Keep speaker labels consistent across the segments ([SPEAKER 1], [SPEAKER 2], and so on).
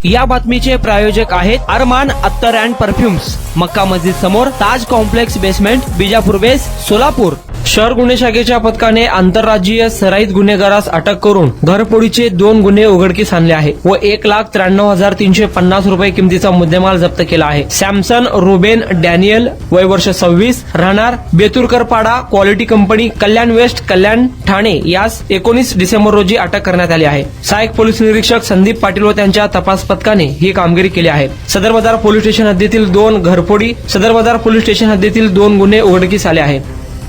[SPEAKER 1] या बातमीचे प्रायोजक आहेत अरमान अत्तर अँड परफ्युम्स, मक्का मस्जिद समोर, Taj complex basement, Bijapur base, Solapur. शहर गुन्हे शाखेच्या पथकाने आंतरराज्यीय सराईत गुन्हेगारास अटक करून घरफोडीचे 2 गुन्हे उघडकीस आणले आहे व 1,93,350 रुपये किमतीचा मुद्देमाल जप्त केला आहे। सॅमसन रुबेन डॅनियल, वय वर्ष 26, राहणार बेतुरकरपाडा, क्वालिटी कंपनी, कल्याण वेस्ट, कल्याण, ठाणे यास 19 डिसेंबर रोजी अटक करण्यात आली आहे। सहाय्यक पोलीस निरीक्षक संदीप पाटील व त्यांच्या तपास पथकाने ही कामगिरी केली आहे। सदर बाजार पोलीस स्टेशन हद्दीतील 2 घरफोडी, सदर बाजार पोलीस स्टेशन हद्दीतील 2 गुन्हे उघडकीस आले आहेत।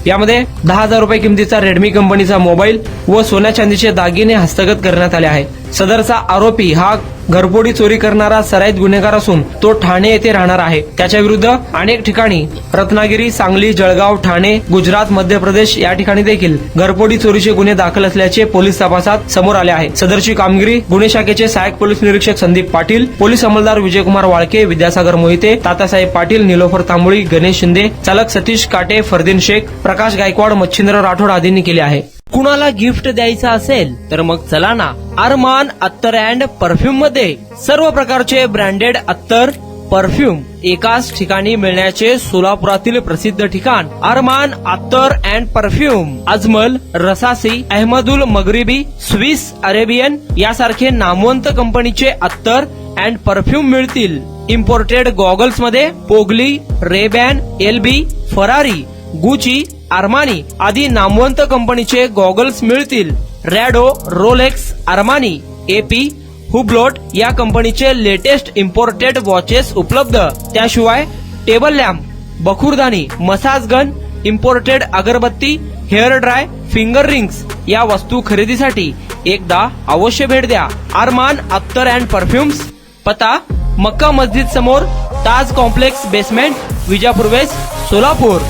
[SPEAKER 1] यामध्ये 10,000 रुपये किमतीचा रेडमी कंपनीचा मोबाईल व सोन्या चांदीचे दागिने हस्तगत करण्यात आले आहेत। सदरचा आरोपी हा घरफोडी चोरी करणारा सराईत गुन्हेगार असून तो ठाणे येथे राहणार आहे। त्याच्या विरुद्ध अनेक ठिकाणी रत्नागिरी, सांगली, जळगाव, ठाणे, गुजरात, मध्य प्रदेश या ठिकाणी देखील घरफोडी चोरीचे गुन्हे दाखल असल्याचे पोलीस तपासात समोर आले आहे। सदरची कामगिरी गुन्हे शाखेचे सहाय्यक पोलीस निरीक्षक संदीप पाटील, पोलीस अंमलदार विजयकुमार वाळके, विद्यासागर मोहिते, तात्यासाहेब पाटील, निलोफर तांबोळी, गणेश शिंदे, चालक सतीश काटे, फरदीन शेख, प्रकाश गायकवाड, मच्छिंद्र राठोड आदींनी केले आहे। कुणाला गिफ्ट द्यायचं असेल तर मग चला ना अरमान अत्तर अँड परफ्यूम मध्ये सर्व प्रकारचे ब्रँडेड अत्तर, परफ्यूम एकाच ठिकाणी मिळण्याचे सोलापुरातील प्रसिद्ध ठिकाण Armaan Attar and perfume. Ajmal, Rasasi, Ahmedul Maghribi, Swiss Arabian यासारखे नामवंत कंपनीचे अत्तर अँड परफ्यूम मिळतील। इम्पोर्टेड गॉगल्स मध्ये पोगली, RayBan, LB, Ferrari, Gucci, Armani आदी नामवंत कंपनीचे गॉगल्स मिळतील। रॅडो, रोलेक्स, आर्मानी, एपी, हुब्लोट या कंपनीचे लेटेस्ट इम्पोर्टेड वॉचेस उपलब्ध। त्याशिवाय टेबल लॅम्प, बखुरदानी, मसाज गन, इम्पोर्टेड अगरबत्ती, हेअर ड्राय, फिंगर रिंग्स या वस्तू खरेदीसाठी एकदा अवश्य भेट द्या अरमान अत्तर अँड परफ्युम्स। पता मक्का मस्जिद समोर, Taj complex basement, Vijapur west, Solapur.